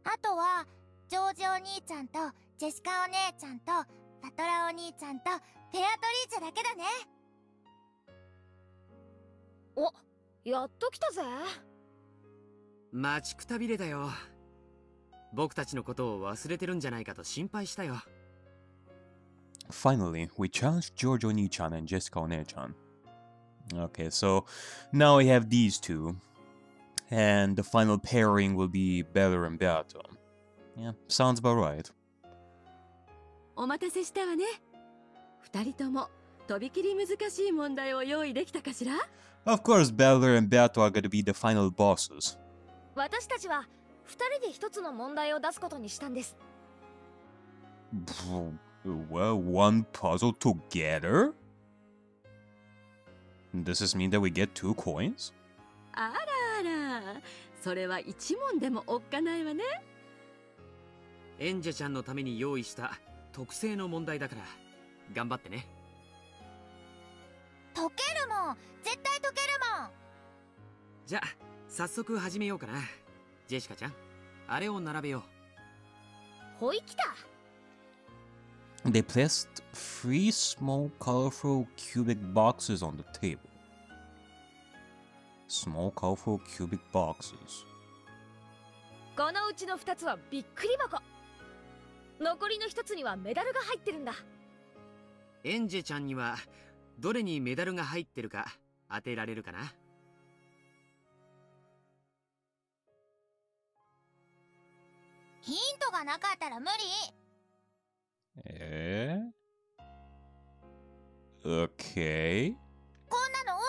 あとはジョージお兄ちゃんとジェシカお姉ちゃんとパトラお兄ちゃんとペアトリーチェだけだね。お、やっと来たぜ。待ちくたびれだよ。僕たちのことを忘れてるんじゃないかと心配したよ。Finally, we challenged George Oni-chan and Jessica One-chan. Okay, so now we have these two. And the final pairing will be Beller and Beato. Yeah, sounds about right. お待たせしたわね。二人ともとびきり難しい問題を用意できたかしら？ Of course, Beller and Beato are going to be the final bosses. 私たちは二人で一つの問題を出すことにしたんです。Well, one puzzle together? Does this mean that we get 2 coins? あらあら、それは一問でもおっかないわね。エンジェちゃんのために用意した特製の問題だから頑張ってね。解けるもん、絶対解けるもん。じゃあ早速始めようかな。ジェシカちゃん、あれを並べよう。ほいきた。They placed 3 small colorful cubic boxes on the table. Small colorful cubic boxes. このうちの2つはびっくり箱。残りの1つにはメダルが入ってるんだ。エンジェちゃんにはどれにメダルが入ってるか当てられるかな？ヒントがなかったら無理。Okay. こんなの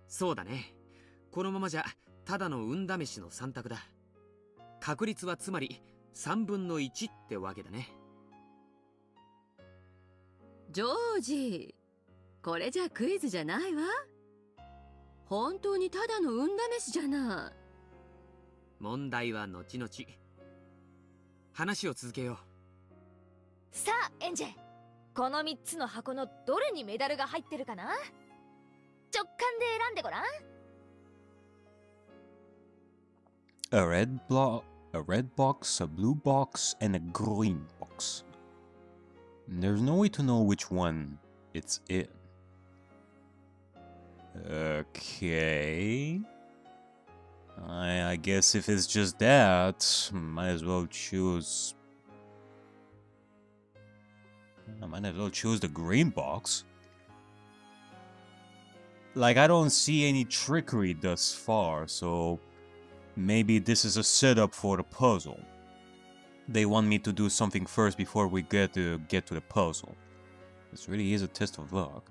そうだね。このままじゃただの運試しの3択だ。確率はつまり3分の1ってわけだね。ジョージ、これじゃクイズじゃないわ。本当にただの運試しじゃない。問題は後々。話を続けよう。さあエンジェ、この3つの箱のどれにメダルが入ってるかな？直感で選んでごらん。A red box, a blue box, and a green box. There's no way to know which one it's in. Okay. I guess if it's just that, might as well choose... I might as well choose the green box. Like, I don't see any trickery thus far, so... Maybe this is a setup for the puzzle. They want me to do something first before we get to the puzzle. This really is a test of luck.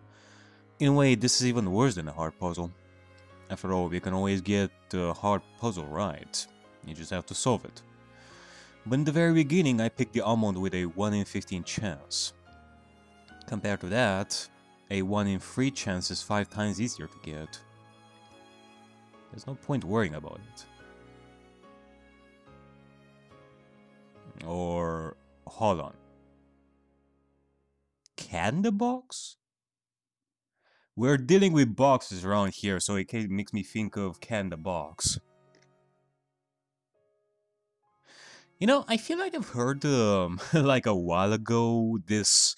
In a way, this is even worse than a hard puzzle. After all, we can always get the hard puzzle right. You just have to solve it. But in the very beginning, I picked the almond with a 1 in 15 chance. Compared to that, a 1 in 3 chance is 5 times easier to get. There's no point worrying about it. Or... hold on. Candy box? We're dealing with boxes around here, so it makes me think of Candy box. You know, I feel like I've heard, like a while ago, this...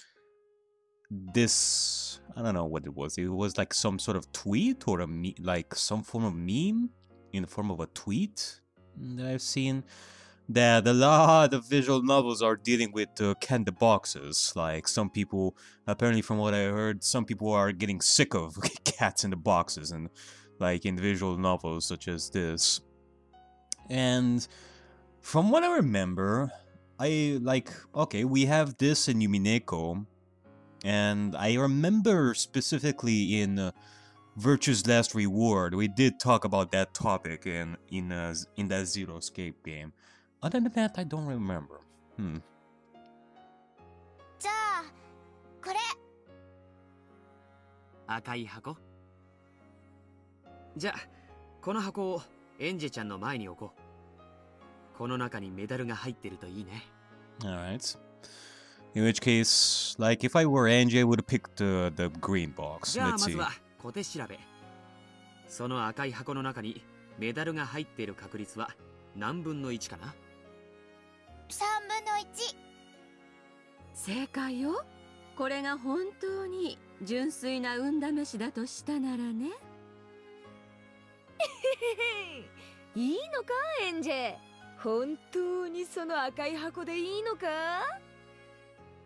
I don't know what it was. It was like some sort of tweet or like some form of meme in the form of a tweet that I've seen. That a lot of visual novels are dealing with candy boxes. Like some people, apparently from what I heard, some people are getting sick of cats in the boxes and like in visual novels such as this. And from what I remember, okay, we have this in Umineko, and I remember specifically in Virtue's Last Reward, we did talk about that topic in that Zero Escape game. Other than that, I don't remember. じゃあ、これ。赤い箱。じゃあ、この箱をエンジェちゃんの前に置こう。この中にメダルが入ってるといいね。Alright. In which case, like if I were Angie, I would have picked the green box. じゃあ Let's まず see. は小手調べ。その赤い箱の中にメダルが入っている確率は何分の1かな？ 3分の1。正解よ。これが本当に純粋な運試しだとしたならね。いいのかエンジェ。本当にその赤い箱でいいのか？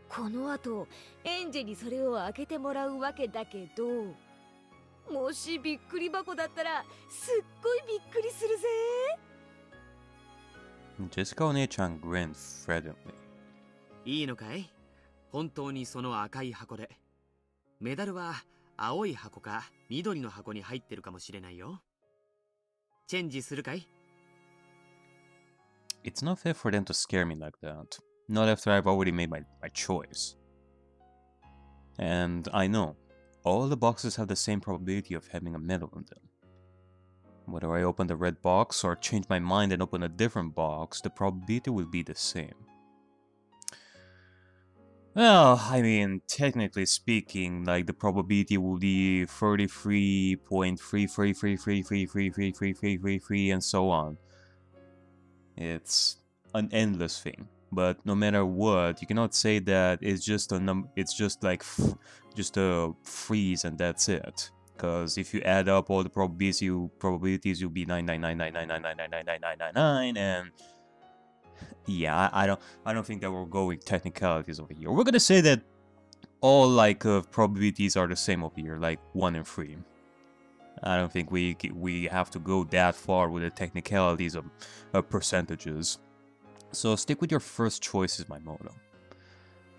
この後エンジェにそれを開けてもらうわけだけど、もしびっくり箱だったらすっごいびっくりするぜ。ジェシカお姉ちゃん grinned friendly. いいのかい？本当にその赤い箱で。メダルは青い箱か緑の箱に入ってるかもしれないよ。チェンジするかい？ It's not fair for them to scare me like that. Not after I've already made my choice. And I know, all the boxes have the same probability of having a medal in them. Whether I open the red box or change my mind and open a different box, the probability will be the same. Well, I mean, technically speaking, like the probability will be 33.3333333333 and so on. It's an endless thing. But no matter what, you cannot say that it's just a it's just like just a freeze and that's it. Because if you add up all the probabilities, you'll be 9999999999999, and yeah, I don't think that we're going technicalities over here. We're gonna say that all like probabilities are the same over here, like 1 and 3. I don't think we have to go that far with the technicalities of percentages. So stick with your first choice is my motto.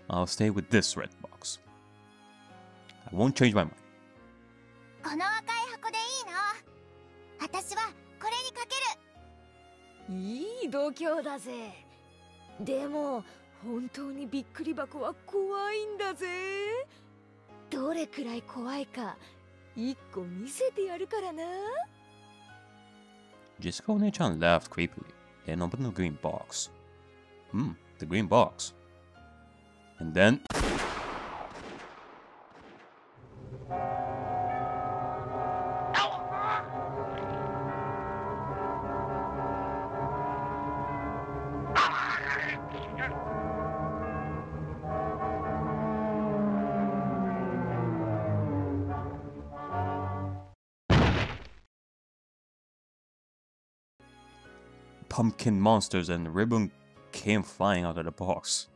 I'll stay with this red box. I won't change my mind. この赤い箱でいいの。私はこれにかける。いい度胸だぜ。でも本当にびっくり箱は怖いんだぜ。どれくらい怖いか1個見せてやるからな。Jessica One-chan laughed creepily, then opened the green box. The green box. And then... pumpkin monsters and ribbon came flying out of the box.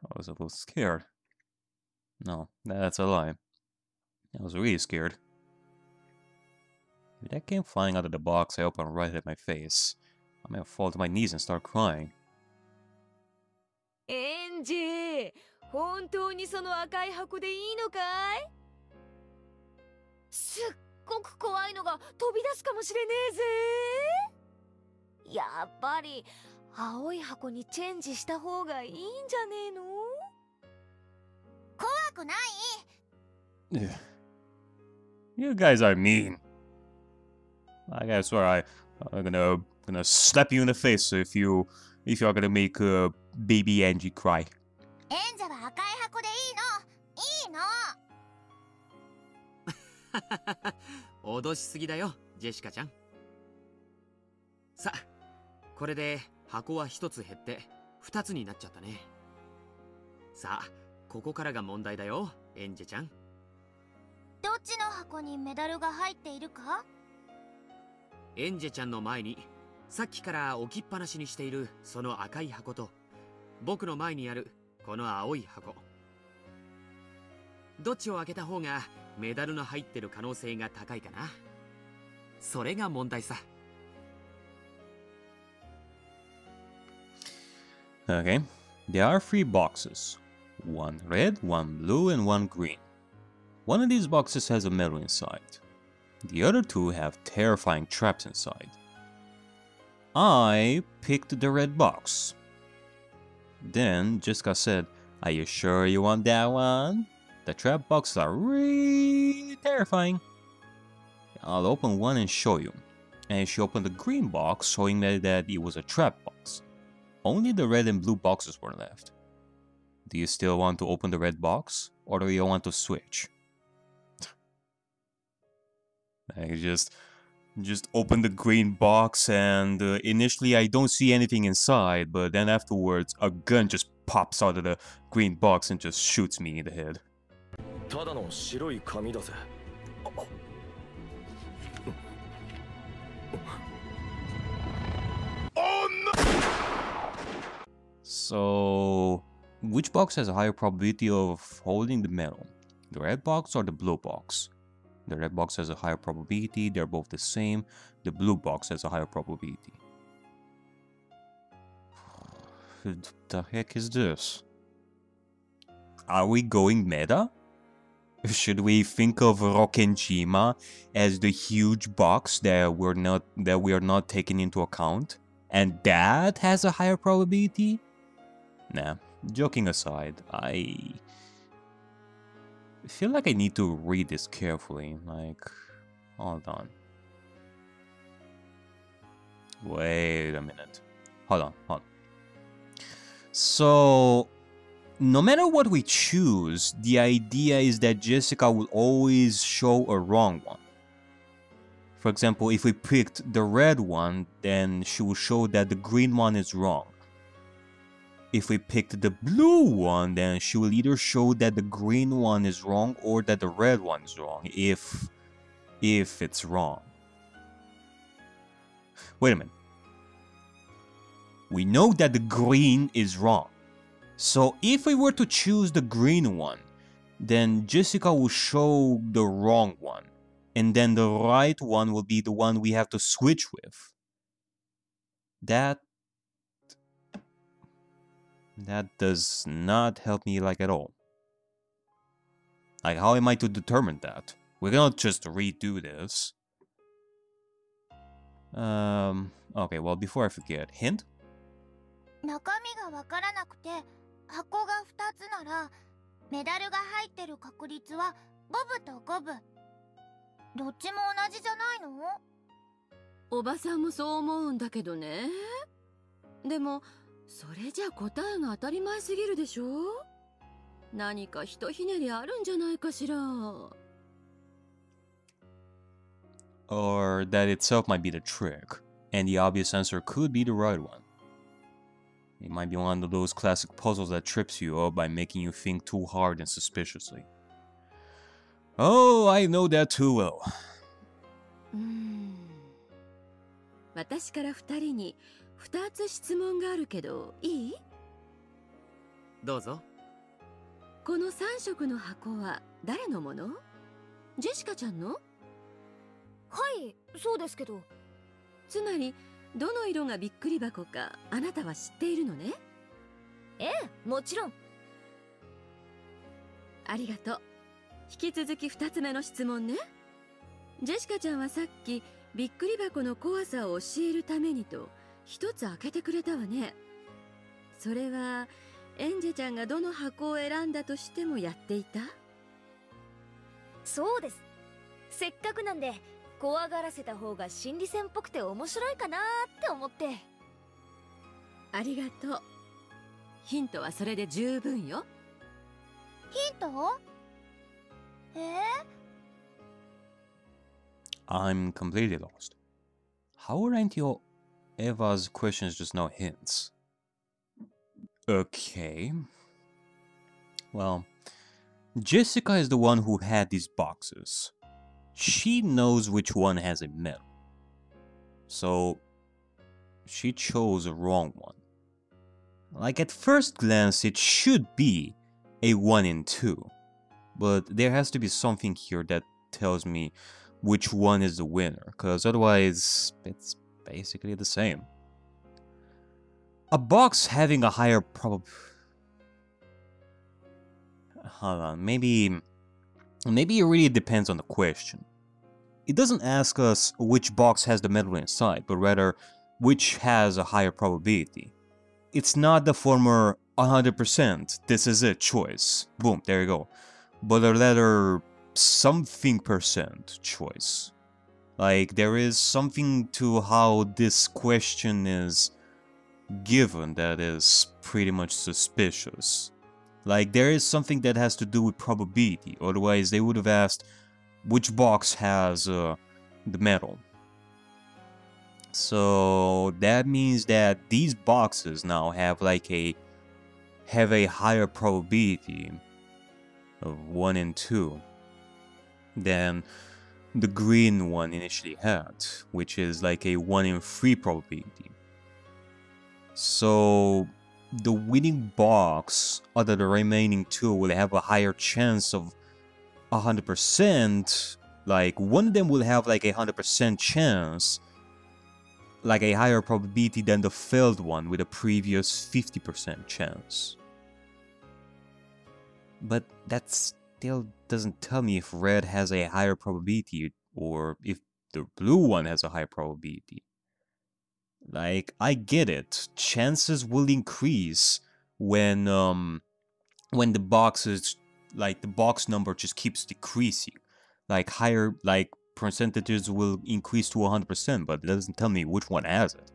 I was a little scared. No, that's a lie. I was really scared. If that came flying out of the box, I opened right at my face. I may have fallen to my knees and start crying. エンジェ、本当にその赤い箱でいいのかい？すっごく怖いのが飛び出すかもしれねえぜ。やっぱり青い箱にチェンジした方がいいんじゃねえの？怖くない。You guys are mean. I swear I'm gonna slap you in the face if you are gonna make baby Angie cry. エンジェは赤い箱でいいの。いいの。脅しすぎだよ、ジェシカちゃん。さあ、これで箱は1つ減って2つになっちゃったね。さあ、ここからが問題だよ、エンジェちゃん。どっちの箱にメダルが入っているか？エンジェちゃんの前にさっきから置きっぱなしにしているその赤い箱と、僕の前にあるこの青い箱、どっちを開けた方がメダルの入ってる可能性が高いかな。それが問題さ。Okay, there are 3 boxes. 1 red, 1 blue, and 1 green. One of these boxes has a medal inside. The other 2 have terrifying traps inside. I picked the red box. Then Jessica said, "Are you sure you want that one? The trap boxes are really terrifying." I'll open one and show you. And she opened the green box, showing me that it was a trap box. Only the red and blue boxes were left. Do you still want to open the red box, or do you want to switch? Like just Just open the green box and initially I don't see anything inside, but then afterwards a gun just pops out of the green box and just shoots me in the head. ただの白い紙だぜ。So, which box has a higher probability of holding the medal? The red box or the blue box? The red box has a higher probability, they're both the same. The blue box has a higher probability. What the heck is this? Are we going meta? Should we think of Rokkenjima as the huge box that we are not taking into account? And that has a higher probability? Nah, joking aside, I feel like I need to read this carefully. Like, hold on. Wait a minute. Hold on. So, no matter what we choose, the idea is that Jessica will always show a wrong one. For example, if we picked the red one, then she will show that the green one is wrong. If we picked the blue one, then she will either show that the green one is wrong or that the red one is wrong, if it's wrong. Wait a minute. We know that the green is wrong. So if we were to choose the green one, then Jessica will show the wrong one. And then the right one will be the one we have to switch with. That does not help me like at all. Like, how am I to determine that? We cannot just redo this. Okay, well, before I forget, hint? 中身がわからなくて箱が2つならメダルが入ってる確率は五分と五分。どっちも同じじゃないの？おばさんもそう思うんだけどね。でもそれじゃ答えが当たり前すぎるでしょ。何かひとひねりあるんじゃないかしら。Or that itself might be the trick, and the obvious answer could be the right one. It might be one of those classic puzzles that trips you up by making you think too hard and suspiciously. Oh, I know that too well. 私から2人に2つ質問があるけどいい？どうぞ。この3色の箱は誰のもの？ジェシカちゃんの？はい、そうですけど。つまりどの色がびっくり箱かあなたは知っているのね？ええ、もちろん。ありがとう。引き続き2つ目の質問ね。ジェシカちゃんはさっきびっくり箱の怖さを教えるためにと1つ開けてくれたわね。それはエンジェちゃんがどの箱を選んだとしてもやっていた？そうです。せっかくなんで怖がらせた方が心理戦っぽくて面白いかなって思って。ありがとう。ヒントはそれで十分よ。ヒントI'm completely lost. How aren't your Eva's questions just now hints? Okay. Well, Jessica is the one who had these boxes. She knows which one has a medal. So, she chose a wrong one. Like, at first glance, it should be a 1 and 2. But there has to be something here that tells me which one is the winner, because otherwise, it's basically the same. A box having a higher Hold on, maybe it really depends on the question. It doesn't ask us which box has the medal inside, but rather which has a higher probability. It's not the former 100% this is it choice. Boom, there you go. But a rather something percent choice. Like, there is something to how this question is given that is pretty much suspicious. Like, there is something that has to do with probability, otherwise they would have asked which box has the medal. So that means that these boxes now have like a higher probability of 1 and 2 than the green one initially had, which is like a 1 in 3 probability. So the winning box out of the remaining 2 will have a higher chance of 100%. Like one of them will have like a 100% chance, like a higher probability than the failed one with a previous 50% chance. But that still doesn't tell me if red has a higher probability or if the blue one has a higher probability. Like, I get it. Chances will increase when the boxes, like the box number just keeps decreasing. Like higher, like percentages will increase to 100%, but it doesn't tell me which one has it.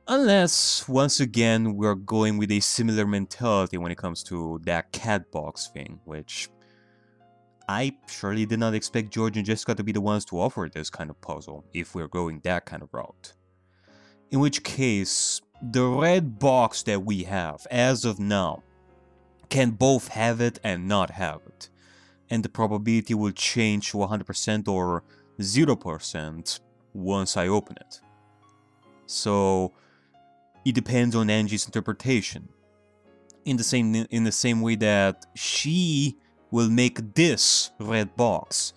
Unless, once again, we're going with a similar mentality when it comes to that cat box thing, which I surely did not expect George and Jessica to be the ones to offer this kind of puzzle, if we're going that kind of route. In which case, the red box that we have, as of now, can both have it and not have it. And the probability will change to 100% or 0% once I open it. So it depends on Angie's interpretation. In the same way that she will make this red box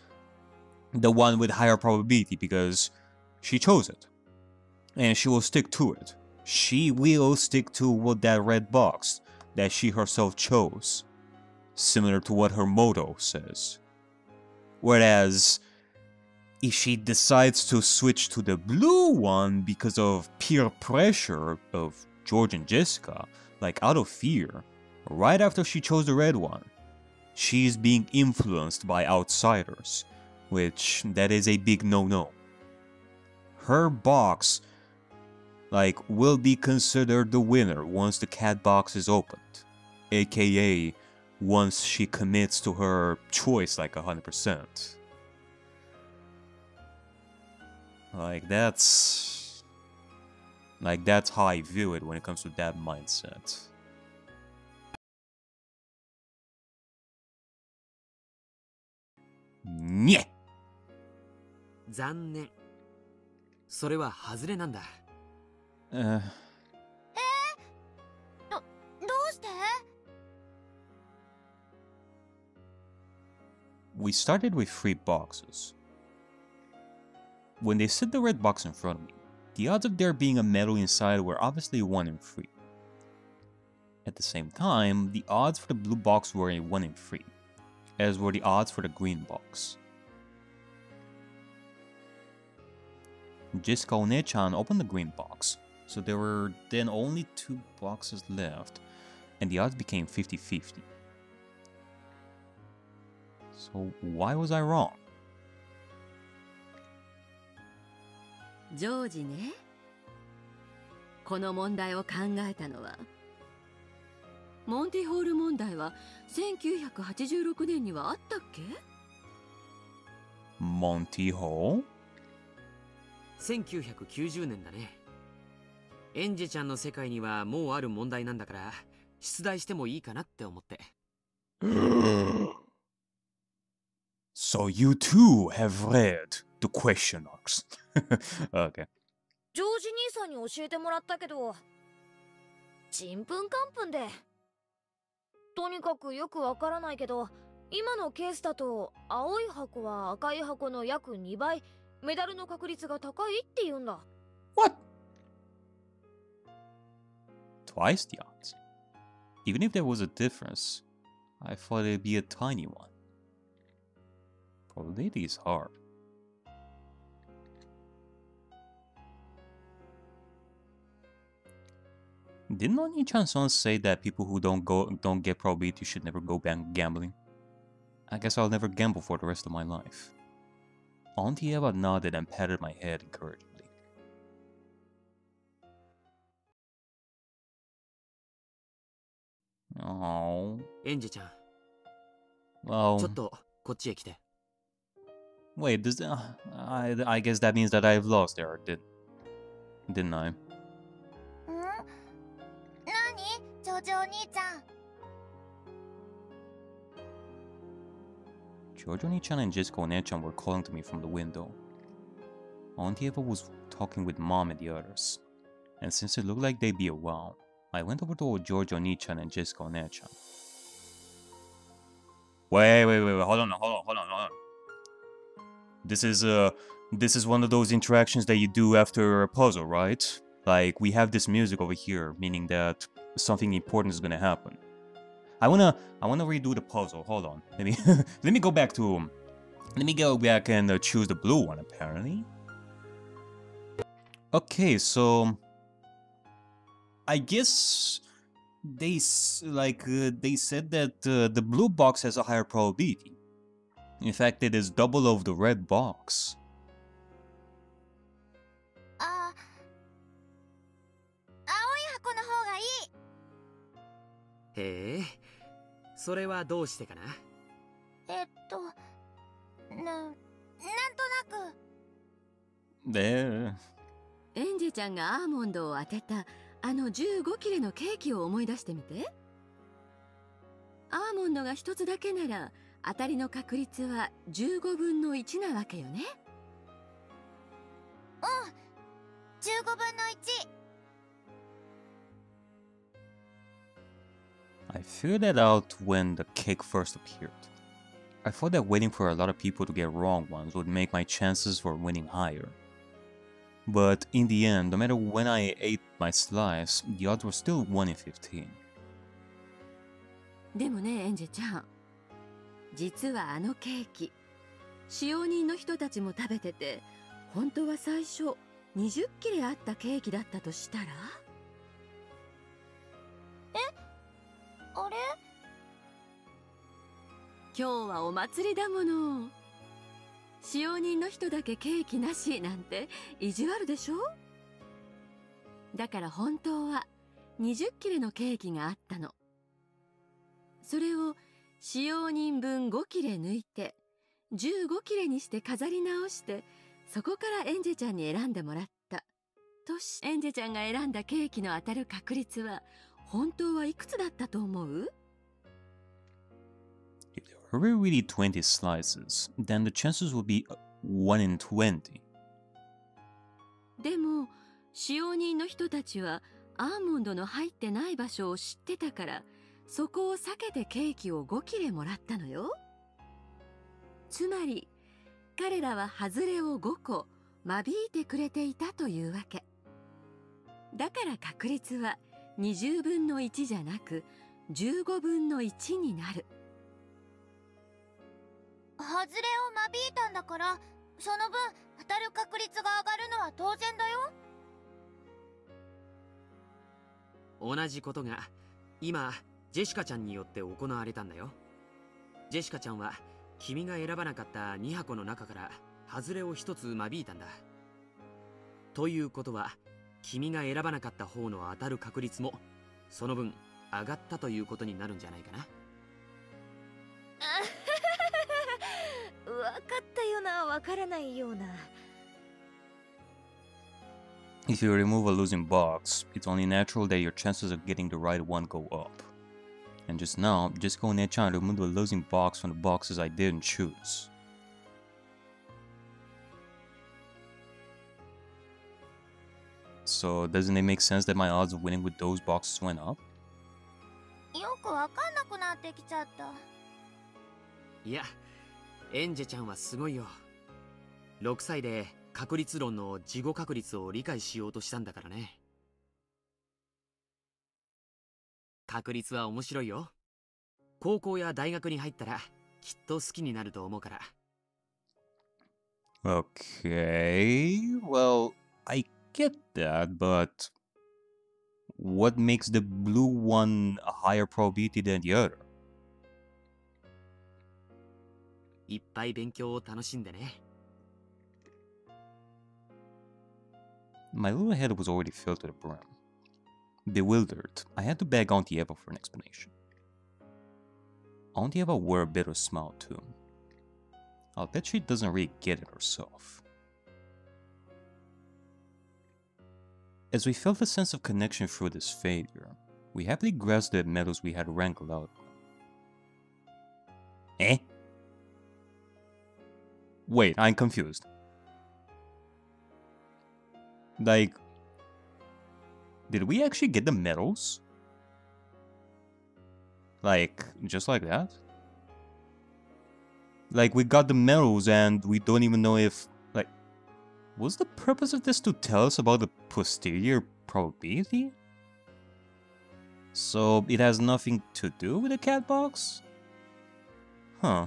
the one with higher probability because she chose it. And she will stick to it. She will stick to what that red box that she herself chose. Similar to what her motto says. Whereas, if she decides to switch to the blue one because of peer pressure of George and Jessica, like out of fear, right after she chose the red one, she's being influenced by outsiders, which that is a big no-no. Her box, like, will be considered the winner once the cat box is opened, aka once she commits to her choice like 100%. Like that's how I view it when it comes to that mindset. Nye! 残念。それは外れなんだ。どうして？ We started with 3 boxes. When they set the red box in front of me, the odds of there being a medal inside were obviously 1 in 3. At the same time, the odds for the blue box were a 1 in 3, as were the odds for the green box. Jessica One-chan opened the green box, so there were then only 2 boxes left, and the odds became 50-50. So why was I wrong? ジョージね。この問題を考えたのはモンティホール問題は1986年にはあったっけ？ Monty Hall? 1990年だね。エンジェちゃんの世界にはもうある問題なんだから出題してもいいかなって思って。So you too have read the question marks. Okay. ジョージ兄さんに教えてもらったけど、ちんぷんかんぷんで。とにかくよくわからないけど、今のケースだと青い箱は赤い箱の約2倍、メダルの確率が高いって言うんだ。What? Twice the odds. Even if there was a difference, I thought it'd be a tiny one. Probability is hard. Didn't Oni-chan say that people who don't get probability should never go gambling? I guess I'll never gamble for the rest of my life. Auntie Eva nodded and patted my head encouragingly. Oh. エンジェちゃん。Well. ちょっとこっちへ来て。Wait, I guess that means that I've lost there, did? didn't I? 何ジョジョお兄ちゃん。 Giorgio Nichan and Jessica Onechan were calling to me from the window. Auntie Eva was talking with Mom and the others, and since it looked like they'd be around, I went over to Giorgio Nichan and Jessica Onechan. Wait, hold on. This is one of those interactions that you do after a puzzle, right? Like, we have this music over here, meaning that something important is gonna happen. I wanna redo the puzzle. Hold on. Let me let me go back and choose the blue one. Apparently. Okay, so I guess they said that the blue box has a higher probability. In fact, it is double of the red box. あ、青い箱の方がいい。へえ、それはどうしてかな。なんとなく。There. エンジェちゃんがアーモンドを当てたあの15切れのケーキを思い出してみて。アーモンドが一つだけなら当たりの確率は15分の1なわけよね。うん、15分の1。I figured that out when the cake first appeared. I thought that waiting for a lot of people to get wrong ones would make my chances for winning higher. But in the end, no matter when I ate my slice, the odds were still 1 in 15. でもね、エンジェちゃん、実はあのケーキ、使用人の人たちも食べてて、本当は最初20切れあったケーキだったとしたら？あれ？今日はお祭りだもの。使用人の人だけケーキなしなんて意地悪でしょ？だから本当は20切れのケーキがあったの。それを使用人分5切れ抜いて15切れにして飾り直して、そこからエンジェちゃんに選んでもらった。とし、エンジェちゃんが選んだケーキの当たる確率は本当はいくつだったと思う？ If there were really 20 slices, then the chances would be 1 in 20. でも使用人の人たちはアーモンドの入ってない場所を知ってたから、そこを避けてケーキを5切れもらったのよ。つまり彼らはハズレを5個間引いてくれていたというわけ。だから確率は20分の1じゃなく15分の1になる。ハズレを間引いたんだから、その分当たる確率が上がるのは当然だよ。同じことが今ジェシカちゃんによって行われたんだよ。ジェシカちゃんは君が選ばなかった2箱の中からハズレを1つ間引いたんだ。ということは君が選ばなかった方の当たる確率もその分上がったということになるんじゃないかな。わかったような、わからないような。If you remove a losing box, it's only natural that your chances of getting the right one go up. And just now, Jessica Onechan removed the losing box from the boxes I didn't choose. So doesn't it make sense that my odds of winning with those boxes went up? よくわかんなくなってきちゃった。いや、エンジェちゃんはすごいよ。6歳で確率論の事後確率を理解しようとしたんだからね。確率は面白いよ。高校や大学に入ったらきっと好きになると思うから。Okay, well, I get that, but what makes the blue one a higher probability than the other? いっぱい勉強を楽しんでね。My little head was already filled to the brim. Bewildered, I had to beg Auntie Eva for an explanation. Auntie Eva wore a bitter smile too. I'll bet she doesn't really get it herself. As we felt a sense of connection through this failure, we happily grasped the medals we had wrangled out. Eh? Wait, I'm confused. Like, did we actually get the medals? Like, just like that? Like, we got the medals and we don't even know if, like, was the purpose of this to tell us about the posterior probability? So, it has nothing to do with the cat box? Huh.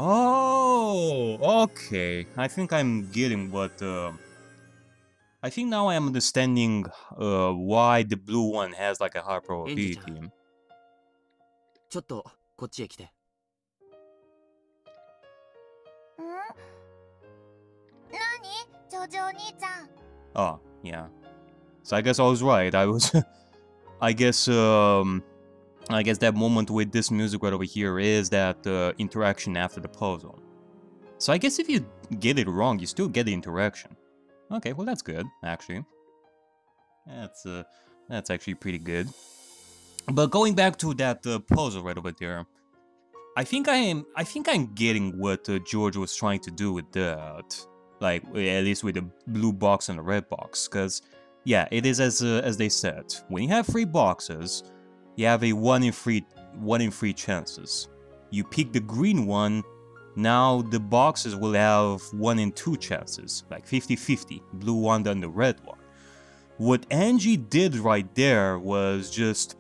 Oh, okay. I think I'm getting what, I think now I'm understanding, why the blue one has like a high probability. ちょっとこっちへ来て。ん？何？ジョジョお兄ちゃん。Oh, yeah. So I guess I was right. I was, I guess that moment with this music right over here is that interaction after the puzzle. So I guess if you get it wrong, you still get the interaction. Okay, well that's good, actually. That's actually pretty good. But going back to that puzzle right over there, I think I'm getting what George was trying to do with that. Like, at least with the blue box and the red box, because yeah, it is as they said. When you have 3 boxes, you have a 1 in 3 chances. You pick the green one, now the boxes will have 1 in 2 chances, like 50-50, blue one and the red one. What Angie did right there was just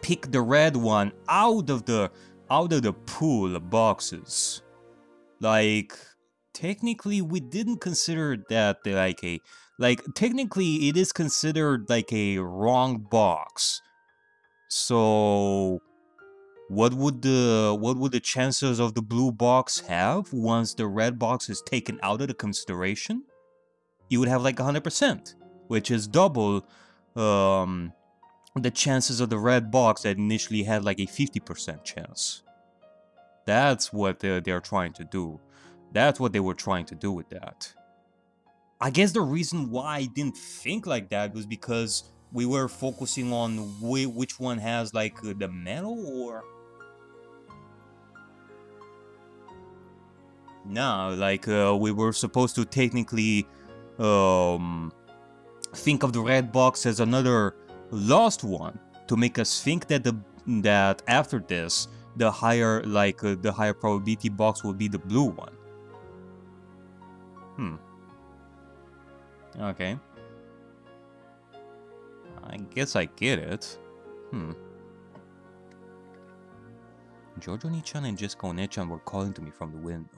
pick the red one out of the pool of boxes. Like, technically we didn't consider that technically it is considered like a wrong box. So what would the chances of the blue box have once the red box is taken out of the consideration? You would have like 100%, which is double the chances of the red box that initially had like a 50% chance. That's what they're trying to do. That's what they were trying to do with that. I guess the reason why I didn't think like that was because we were focusing on which one has like the medal, or no, like we were supposed to technically think of the red box as another lost one to make us think that that after this the higher probability box will be the blue one. Okay. I guess I get it. Giorgio Ni-chan and Jessica One-chan were calling to me from the window.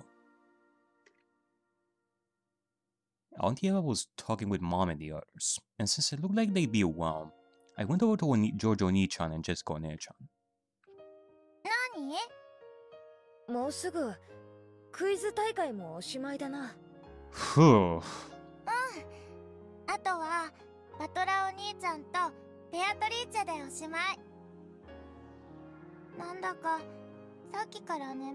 Auntie Eva was talking with Mom and the others, and since it looked like they'd be around, I went over to Giorgio Ni-chan and Jessica One-chan. 何？もうすぐクイズ大会もおしまいだな。Phew. あとはバトラお兄ちゃんとベアトリーチェでおしまい。なんだかさっきから眠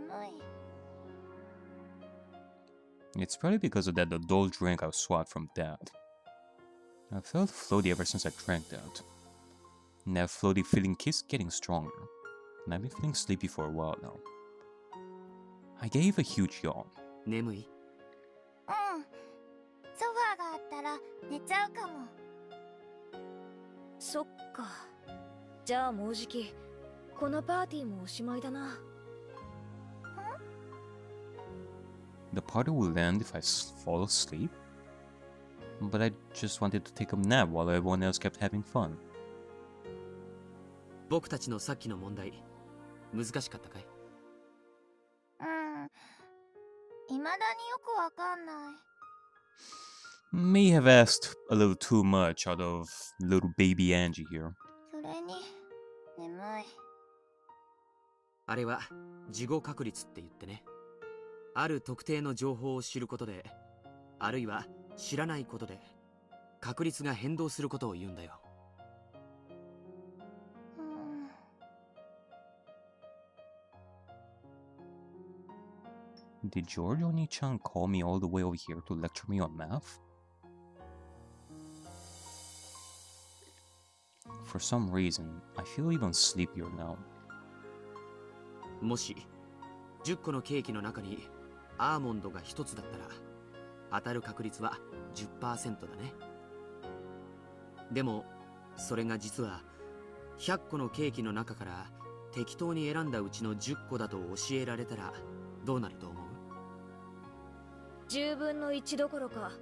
い。It's probably because of that dull drink I swat from Dad. I felt floaty ever since I drank that. And that floaty feeling keeps getting stronger. And I've been feeling sleepy for a while now. I gave a huge yawn. 眠い？うん。ソファーがあったら寝ちゃうかも。そっか。じゃあもうじきこのパーティーもおしまいだな。The party will end if I fall asleep? But I just wanted to take a nap while everyone else kept having fun. 僕たちのさっきの問題、難しかったかい？未だによくわかんない。May have asked a little too much out of little baby Angie here. それに眠い。あれは事後確率って言ってね、ある特定の情報を知ることで、あるいは知らないことで確率が変動することを言うんだよ。Did Giorgio Oni-chan call me all the way over here to lecture me on math? For some reason, I feel even sleepier now. もし10個のケーキの中にアーモンドが1つだったら当たる確率は 10% だね。でもそれが実は100個のケーキの中から適当に選んだうちの10個だと教えられたらどうなると思う？10分の1どころか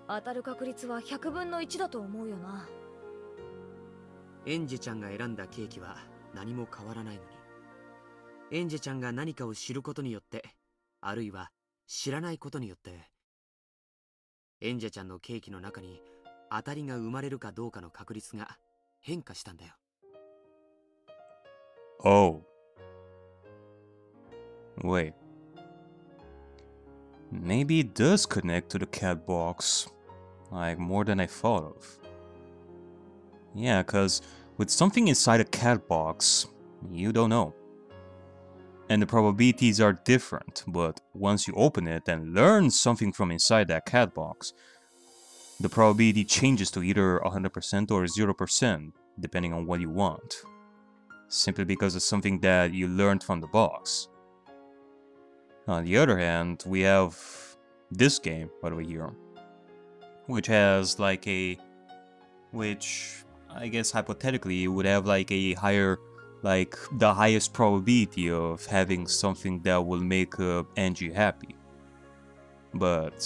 当たる確率は100分の1だと思うよな。エンジェちゃんが選んだケーキは何も変わらないのに、エンジェちゃんが何かを知ることによって、あるいは知らないことによって、エンジェちゃんのケーキの中に当たりが生まれるかどうかの確率が変化したんだよ。Oh. Wait. Maybe it does connect to the cat box. Like, more than I thought of. Yeah, because with something inside a cat box, you don't know. And the probabilities are different, but once you open it and learn something from inside that cat box, the probability changes to either 100% or 0%, depending on what you want. Simply because of something that you learned from the box. On the other hand, we have this game, by the way, here, which has like which I guess hypothetically would have like a higher, like the highest probability of having something that will make Angie happy. But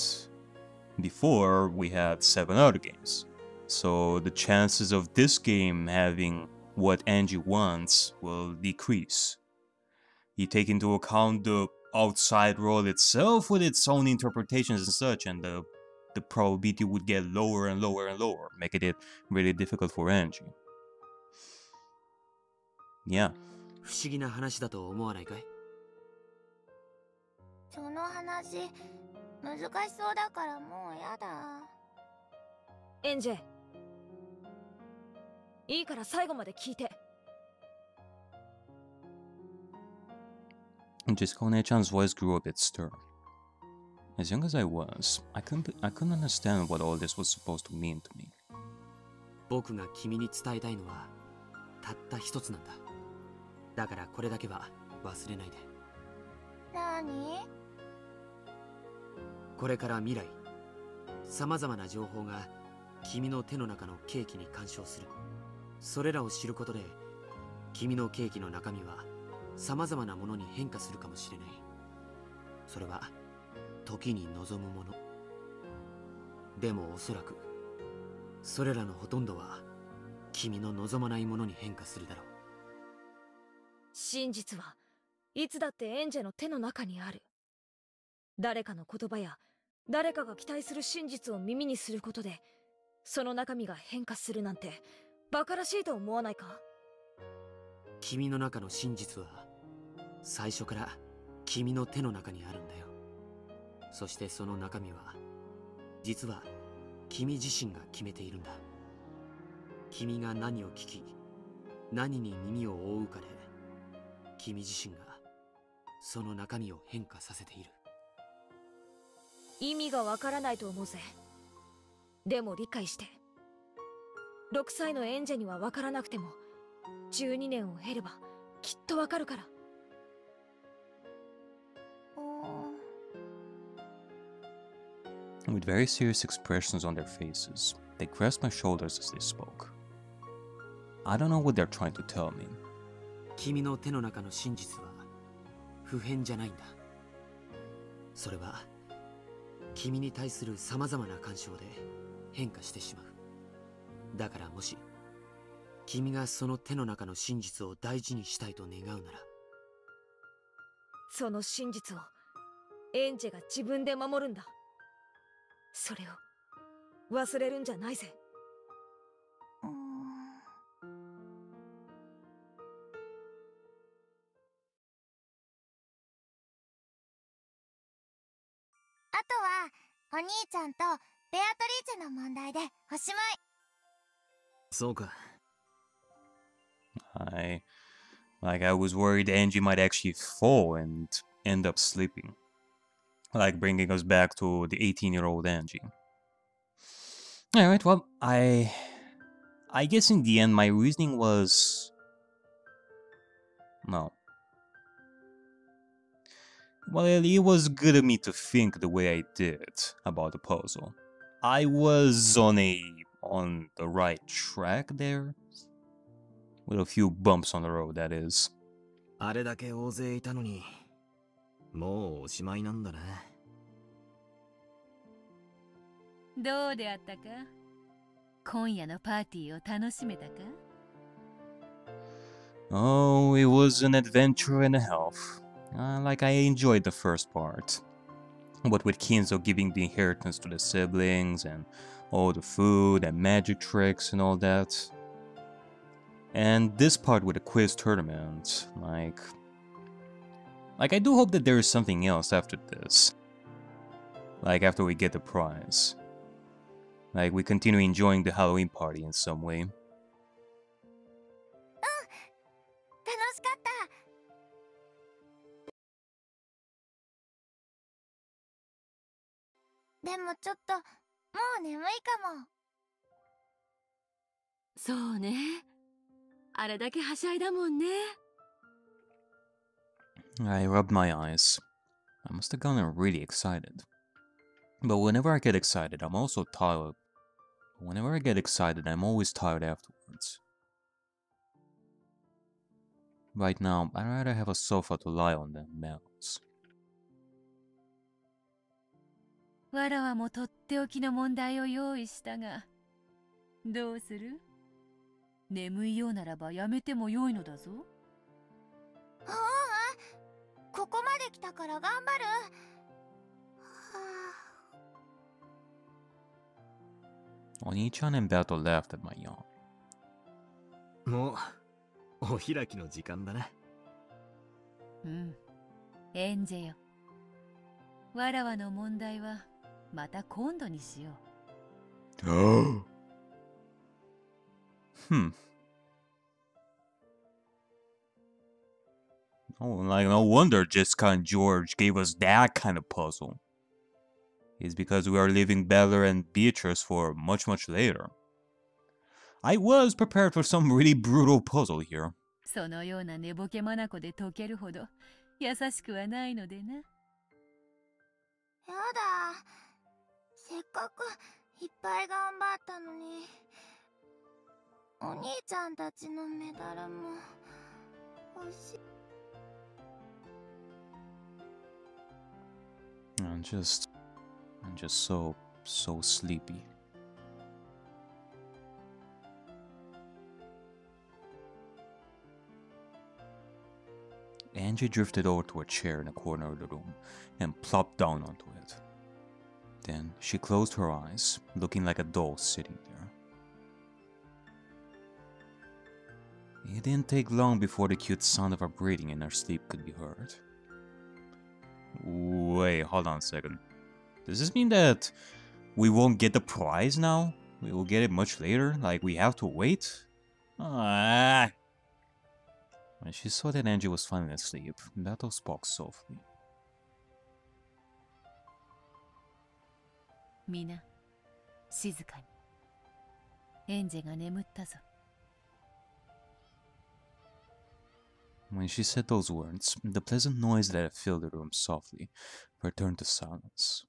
before we had 7 other games, so the chances of this game having what Angie wants will decrease. You take into account the outside world itself with its own interpretations and such, and the probability would get lower and lower and lower, making it really difficult for Angie. Yeah. 不思議な話だと思わないかい？その話難しそうだからもうやだ。エンジェ、いいから最後まで聞いて。Jessica One-chan's voice grew a bit stern. As young as I was, I couldn't understand what all this was supposed to mean to me. 僕が君に伝えたいのはたった一つなんだ。だからこれだけは忘れないで。何？これから未来、さまざまな情報が君の手の中のケーキに干渉する。それらを知ることで、君のケーキの中身はさまざまなものに変化するかもしれない。それは時に望むもの。でもおそらくそれらのほとんどは君の望まないものに変化するだろう。真実はいつだってエンジェの手の中にある。誰かの言葉や誰かが期待する真実を耳にすることでその中身が変化するなんてバカらしいと思わないか？君の中の真実は最初から君の手の中にあるんだよ。そしてその中身は実は君自身が決めているんだ。君が何を聞き何に耳を覆うかで君自身がその中身を変化させている。意味がわからないと思うぜ。でも理解して。6歳のエンジェにはわからなくても12年を経ればきっとわかるから。With very serious expressions on their faces, they grasped my shoulders as they spoke. I don't know what they're trying to tell me. 君の手の中の真実は普遍じゃないんだ。それは君に対する様々な干渉で変化してしまう。だからもし君がその手の中の真実を大事にしたいと願うなら、その真実をエンジェが自分で守るんだ。それを忘れるんじゃないぜ。あとはお兄ちゃんとベアトリーチェの問題でおしまい。そうか。I was worried Angie might actually fall and end up sleeping. Like bringing us back to the 18-year-old Angie. Alright, well, I guess in the end my reasoning was... No. Well, it was good of me to think the way I did about the puzzle. I was on the right track there. With a few bumps on the road, that is. あれだけ大勢いたのに、もうおしまいなんだね。どうであったか？今夜のパーティーを楽しめたか？ Oh, it was an adventure and a half. Like I enjoyed the first part. But with Kinzo giving the inheritance to the siblings and all the food and magic tricks and all that. And this part with the quiz tournament, like I do hope that there is something else after this. Like after we get the prize. Like we continue enjoying the Halloween party in some way. 楽しかった。でもちょっともう眠いかも。そうね。あれだけはしゃいだもんね。I rubbed my eyes. I must have gotten really excited. But whenever I get excited, I'm also tired. Whenever I get excited, I'm always tired afterwards. Right now, I'd rather have a sofa to lie on than mounts. わらわもとっておきの問題を用意したが、どうする？眠いようならばやめても良いのだぞ。ここまで来たから頑張る。Oni-chan and Bato laughed at my yawn. もう、お開きの時間だな。うん。エンジェよ。わらわの問題はまた今度にしよう。Oh, like no wonder Jessica and George gave us that kind of puzzle. It's because we are leaving Bella and Beatrice for much later. I was prepared for some really brutal puzzle here. そのような寝ぼけ眼で解けるほど優しくはないのでな。やだ。せっかくいっぱい頑張ったのに。お兄ちゃんたちのメダルも欲しい。I'm just so sleepy. Angie drifted over to a chair in a corner of the room and plopped down onto it. Then she closed her eyes, looking like a doll sitting there. It didn't take long before the cute sound of her breathing in her sleep could be heard. Wait, hold on a second. Does this mean that we won't get the prize now? We will get it much later? Like we have to wait? Ah. When she saw that Angie was finally asleep, Bato spoke softly. みな、静かに。エンジェが眠ったぞ。When she said those words, the pleasant noise that had filled the room softly returned to silence.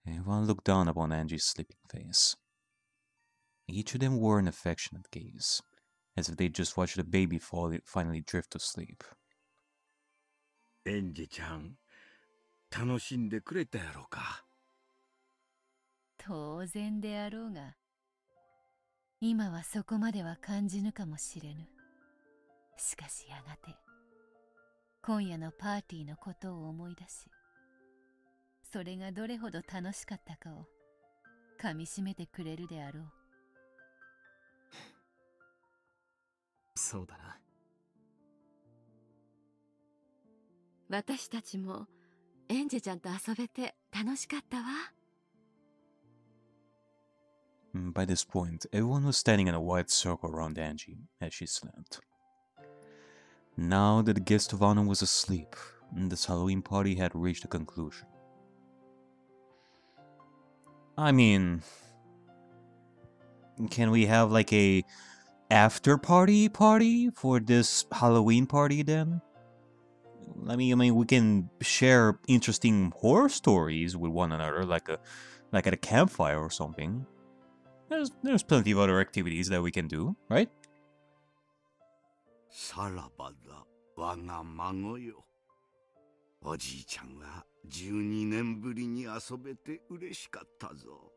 Everyone looked down upon Angie's sleeping face. Each of them wore an affectionate gaze, as if they just watched the baby finally drift to sleep. エンジちゃん、楽しんでくれたやろか。当然であろうが、今はそこまでは感じぬかもしれぬ。しかしやがて、今夜のパーティーのことを思い出し、それがどれほど楽しかったかを噛みしめてくれるであろう。そうだな。私たちもエンジェちゃんと遊べて楽しかったわ。By this point, everyone was standing in a wide circle around Angie as she slept. Now that the guest of honor was asleep, this Halloween party had reached a conclusion. I mean, can we have like a after party for this Halloween party then? I mean, we can share interesting horror stories with one another, like at a campfire or something. There's plenty of other activities that we can do, right? さらばだ、我が孫よ。おじいちゃんが12年ぶりに遊べて嬉しかったぞ。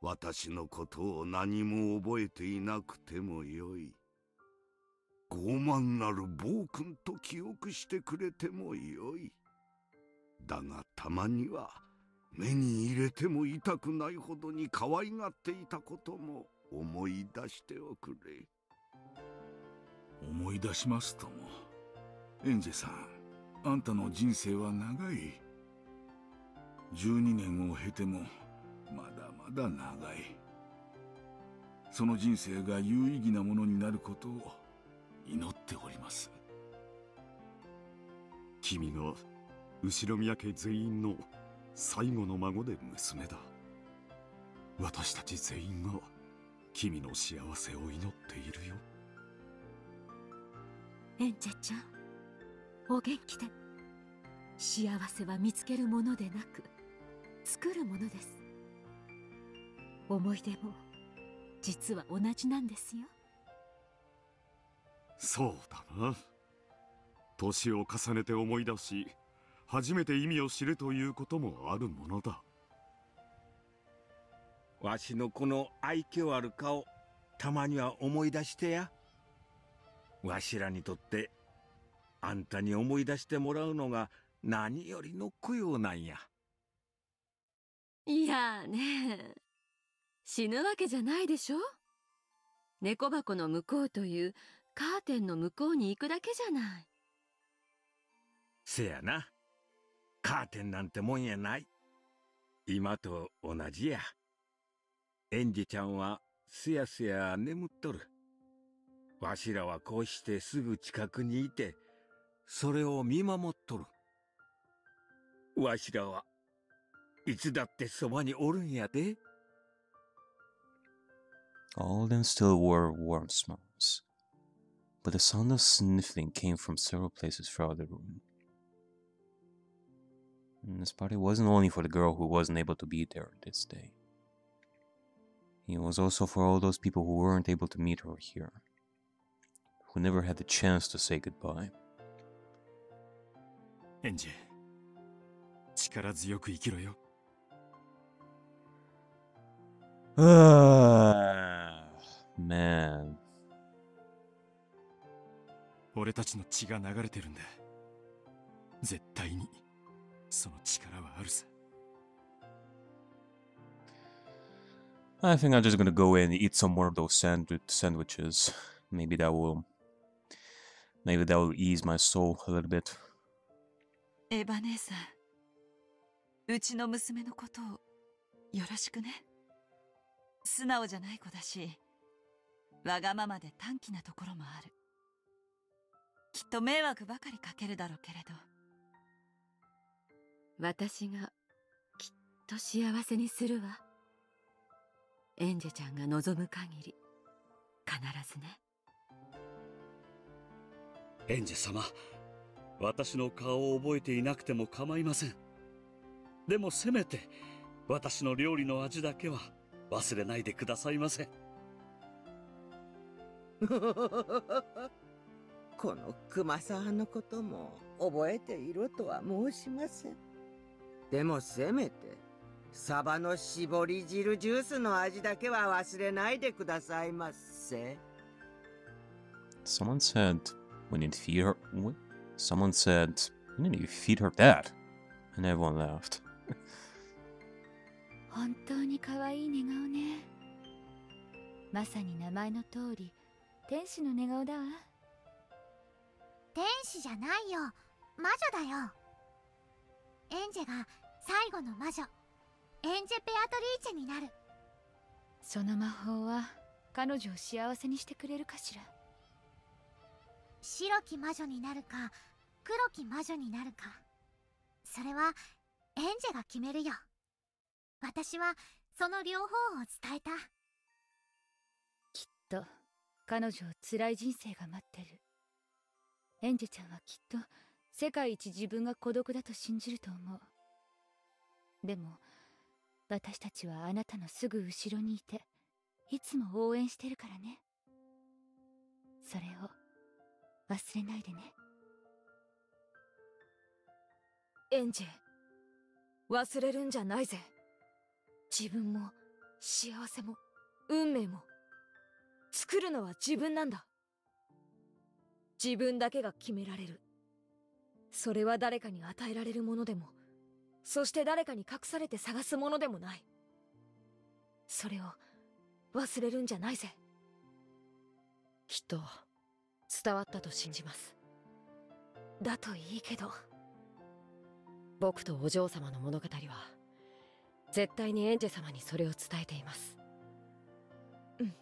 私のことを何も覚えていなくてもよい。傲慢なる暴君と記憶してくれてもよい。だがたまには目に入れても痛くないほどに可愛がっていたことも思い出しておくれ。思い出しますとも。エンジェさん、あんたの人生は長い。12年を経てもまだまだ長い。その人生が有意義なものになることを祈っております。君が後宮家全員の最後の孫で娘だ。私たち全員が君の幸せを祈っているよ。エンジェちゃん、お元気で。幸せは見つけるものでなく作るものです。思い出も実は同じなんですよ。そうだな。年を重ねて思い出し、初めて意味を知るということもあるものだ。わしのこの愛嬌ある顔、たまには思い出してや。わしらにとってあんたに思い出してもらうのが何よりの供養なんや。いやーね、死ぬわけじゃないでしょ。猫箱の向こうというカーテンの向こうに行くだけじゃない。せやな。カーテンなんてもんやない。今と同じや。エンジちゃんはすやすや眠っとる。わしらはこうしてすぐ近くにいて、それを見守っとる。わしらはいつだってそばにおるんやで。Alden still wore warm smells, but the sound of sniffling came from several places throughout the room. And this party wasn't only for the girl who wasn't able to be there this day. It was also for all those people who weren't able to meet her here, who never had the chance to say goodbye. エンジェ、力強く生きろよ。Man. 俺たちの血が流れてるんだ。絶対にその力はあるさ。I think I'm just gonna go in and eat some more of those sandwiches. Maybe that will ease my soul a little bit. エヴァ姉さん、うちの娘のことをよろしくね。素直じゃない子だし、わがままで短気なところもある。きっと迷惑ばかりかけるだろうけれど。私がきっと幸せにするわ。エンジェちゃんが望む限り必ずね。エンジェ様、私の顔を覚えていなくても構いません。でもせめて私の料理の味だけは忘れないでくださいませ。このクマさんのことも覚えていろとは申しません。でもせめてサバの絞り汁ジュースの味だけは忘れないでくださいませ。Someone said we need to feed her. What? Someone said we need to feed her that, and everyone laughed. 本当に可愛い寝顔ね。まさに名前の通り天使の寝顔だわ。天使じゃないよ、魔女だよ。エンジェが最後の魔女、エンジェ・ペアトリーチェになる。その魔法は彼女を幸せにしてくれるかしら。白き魔女になるか黒き魔女になるか、それはエンジェが決めるよ。私はその両方を伝えた。きっと彼女を辛い人生が待ってる。エンジェちゃんはきっと世界一自分が孤独だと信じると思う。でも私たちはあなたのすぐ後ろにいていつも応援してるからね。それを忘れないでね。エンジェ、忘れるんじゃないぜ。自分も幸せも運命も作るのは自分なんだ。自分だけが決められる。それは誰かに与えられるものでも、そして誰かに隠されて探すものでもない。それを忘れるんじゃないぜ。きっと伝わったと信じます。だといいけど。僕とお嬢様の物語は絶対にエンジェ様にそれを伝えています。うん。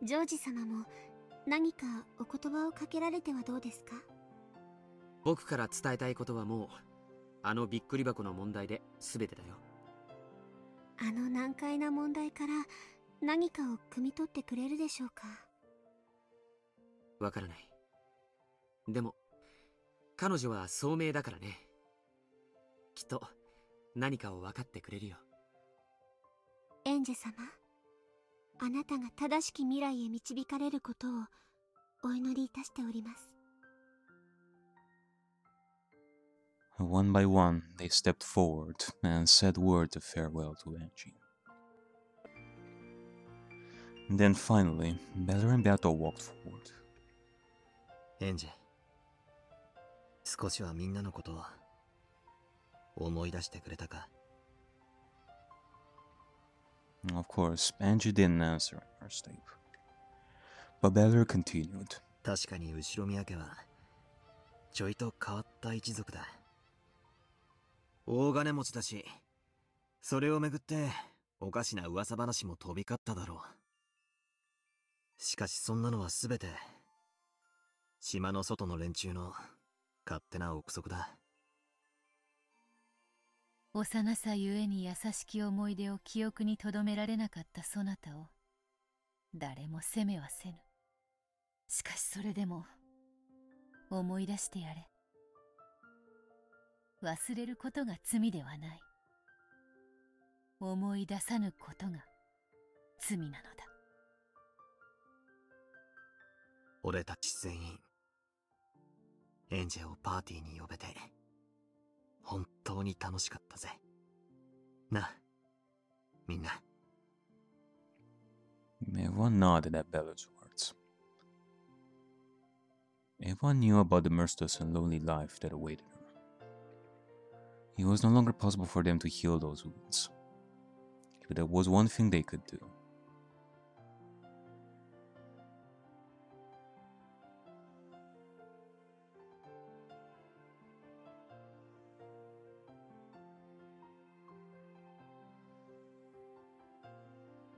ジョージ様も何かお言葉をかけられてはどうですか？僕から伝えたいことはもうあのびっくり箱の問題で全てだよ。あの難解な問題から何かを汲み取ってくれるでしょうか？わからない。でも彼女は聡明だからね。きっと何かを分かってくれるよ。エンジェ様、あなたが正しき未来へ導かれることをお祈りいたしております。One by one, they stepped forward and said words of farewell to Angie. Then finally, Bella and Beato walked forward. エンジェ、少しはみんなのことを思い出してくれたか？ Of course, Angie didn't answer in her sleep. But Bella continued. 確かに後宮家はちょいと変わった一族だ。大金持ちだし、それをめぐっておかしな噂話も飛び交っただろう。しかしそんなのは全て島の外の連中の勝手な憶測だ。幼さゆえに優しき思い出を記憶に留められなかったそなたを誰も責めはせぬ。しかしそれでも思い出してやれ。忘れることが罪ではない。思い出さぬことが罪なのだ。俺たち全員エンジェをパーティーに呼べて本当に楽しかったぜ。な、みんな。Everyone nodded at Bella's words. Everyone knew about the merciless and lonely life that awaited her. It was no longer possible for them to heal those wounds. But there was one thing they could do.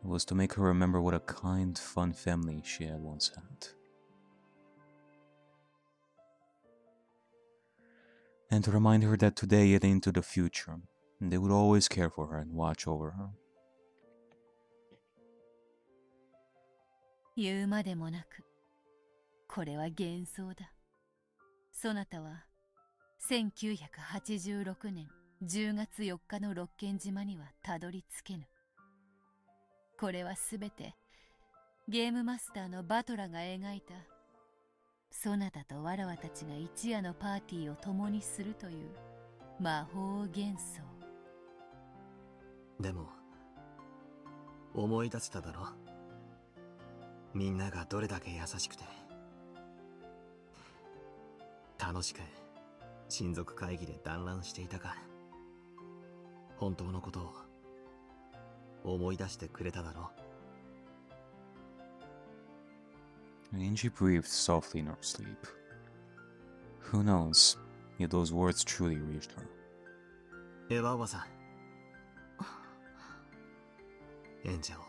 It was to make her remember what a kind, fun family she had once had. And to remind her that today and into the future, they would always care for her and watch over her. 言うまでもなく、これは幻想だ。そなたは1986年10月4日の六軒島にはたどり着けぬ。これはすべてゲームマスターのバトラが描いたそなたとわらわたちが一夜のパーティーを共にするという魔法幻想。でも思い出せただろ。みんながどれだけ優しくて楽しく親族会議で団らんしていたか。本当のことを思い出してくれただろ。Angie breathed softly in her sleep. Who knows if those words truly reached her. エヴァおばさん、エンジェを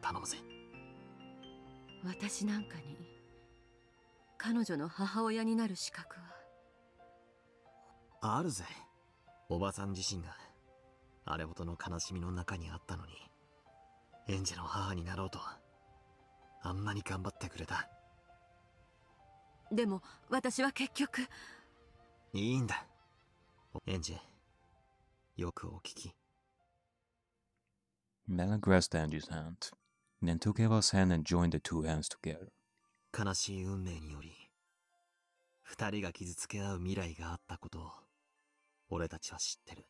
頼むぜ。私なんかに彼女の母親になる資格はあるぜ。おばさん自身があれほどの悲しみの中にあったのに、エンジェの母になろうとあんなに頑張ってくれた。でも私は結局。いいんだ、エンジェ。よくお聞き。Melon grasped Angie's hand, then took Eva's hand and joined the two hands together. 悲しい運命により、二人が傷つけ合う未来があったことを、俺たちは知ってる。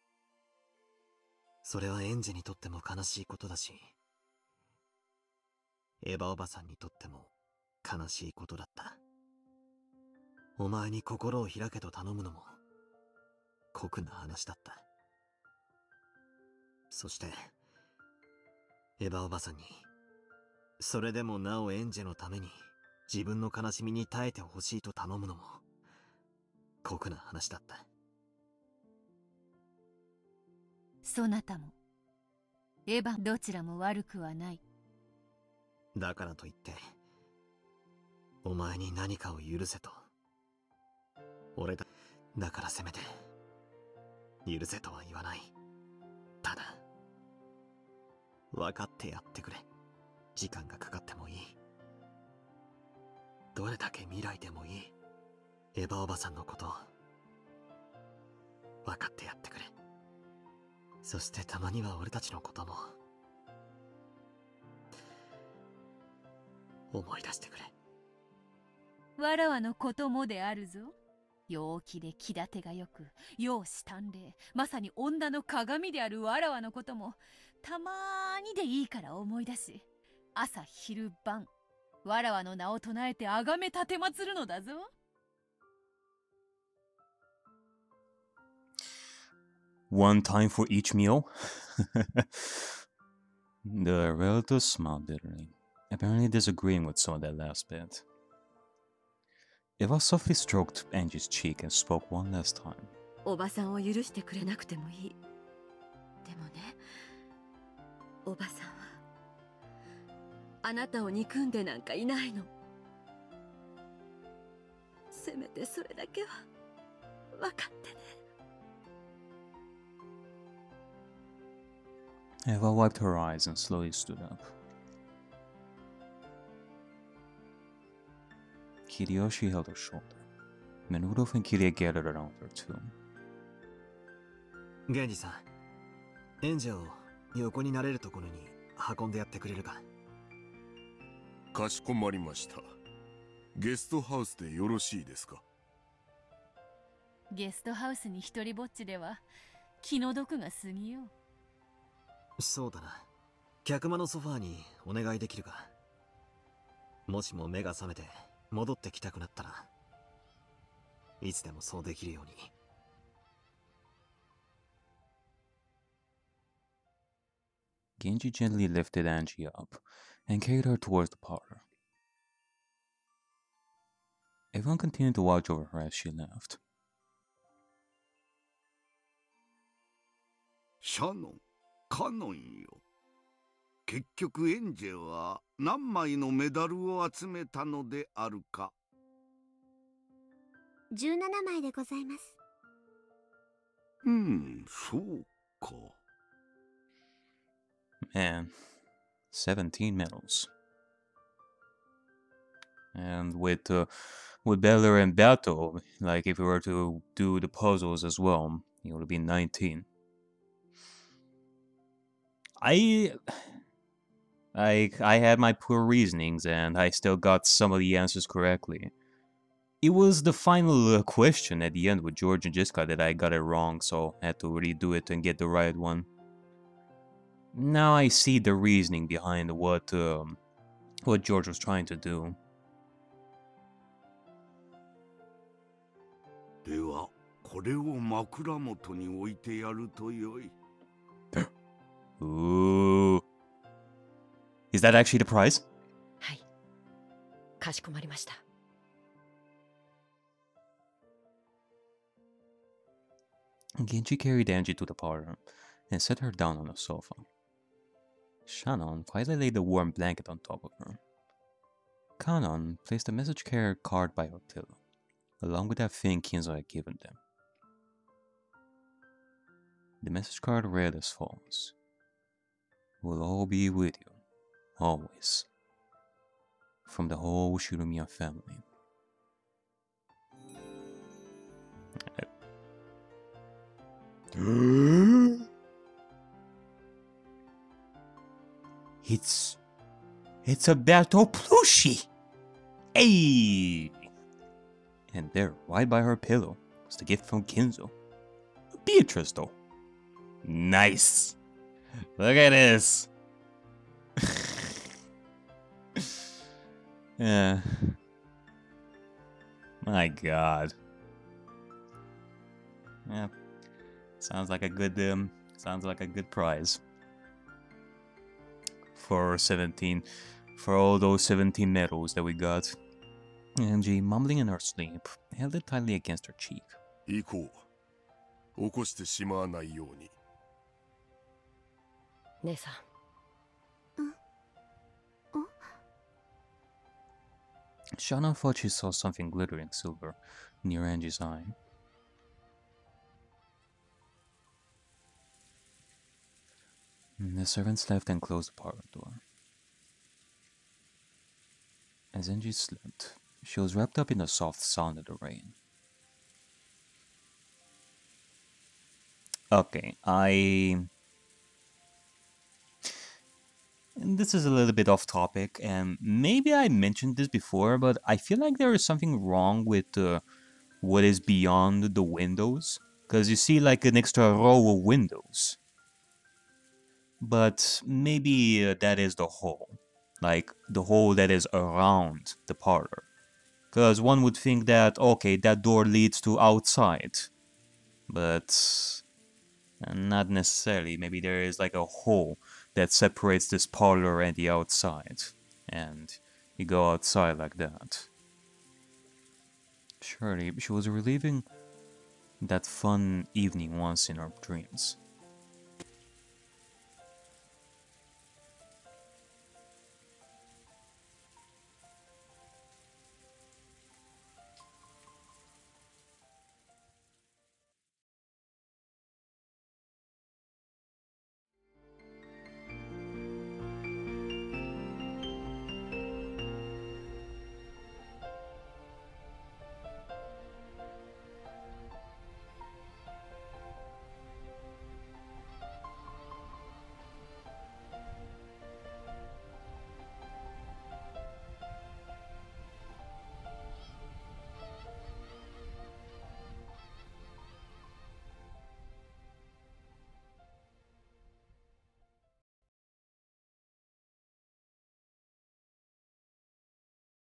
それはエンジェにとっても悲しいことだし、エヴァおばさんにとっても悲しいことだった。お前に心を開けと頼むのも酷な話だった。そしてエヴァおばさんに、それでもなおエンジェのために自分の悲しみに耐えてほしいと頼むのも酷な話だった。そなたもエヴァどちらも悪くはない。だからといってお前に何かを許せと俺だからせめて許せとは言わない。ただ分かってやってくれ。時間がかかってもいい。どれだけ未来でもいい。エヴァおばさんのこと分かってやってくれ。そしてたまには俺たちのことも思い出してくれ。わらわのこともであるぞ。陽気で気立てがよく、容姿端麗、まさに女の鏡であるわらわのこともたまーにでいいから思い出し、朝昼晩わらわの名を唱えてあがめ立てまつるのだぞ。One time for each meal? The relative smiled bitterly, apparently disagreeing with some of that last bit. Eva softly stroked Angie's cheek and spoke one last time. おばさんを許してくれなくてもいい。でもね、おばさんはあなたを憎んでなんかいないの。せめてそれだけは分かってね。Eva wiped her eyes and slowly stood up. Higurashi held her shoulder. Then Rudolph and Kiria gathered around her too. 源氏さん、エンジェを横になれるところに運んでやってくれるか。かしこまりました。ゲストハウスでよろしいですか。ゲストハウスに一人ぼっちでは気の毒が過ぎよう。そうだな。客間のソファーにお願いできるか。もしも目が覚めて戻ってきたくなったらいつでもそうできるように。Genji gently lifted Angie up and carried her towards the parlor. Everyone continued to watch over her as she left. シャノン、カノンよ。結局エンジェは何枚のメダルを集めたのであるか。17枚でございます。そうか。Man, 17 medals. And with Beller and Bato, like if we were to do the puzzles as well, it would be 19. I had my poor reasonings and I still got some of the answers correctly. It was the final question at the end with George and Jessica that I got it wrong, so I had to redo it and get the right one. Now I see the reasoning behind what George was trying to do. では、これを枕元に置いてやるとよい。Ooh. Is that actually the prize? はい。かしこまりました。Genji carried Angie to the parlor and set her down on the sofa. Shannon quietly laid a warm blanket on top of her. Kanon placed a message carrier card by her pillow, along with that thing Kinzo had given them. The message card read as follows. We'll all be with you, always. From the whole Shirumiya family. It's Alberto Plushi! Hey! And there, right by her pillow, was the gift from Kinzo. Beatrice, though. Nice! Look at this! Yeah. My god. Yeah. Sounds like a good prize. For 17, for all those 17 medals that we got. Angie, mumbling in her sleep, held it tightly against her cheek. 行こう。起こしてしまわないように。姉さん。Shauna thought she saw something glittering silver near Angie's eye. The servants left and closed the parlor door. As Angie slept, she was wrapped up in the soft sound of the rain. Okay, and this is a little bit off topic, and maybe I mentioned this before, but I feel like there is something wrong with what is beyond the windows. Because you see like an extra row of windows. But maybe that is the hole. Like the hole that is around the parlor. Because one would think that, okay, that door leads to outside. But not necessarily. Maybe there is like a hole that separates this parlor and the outside. And you go outside like that. Surely she was reliving that fun evening once in her dreams.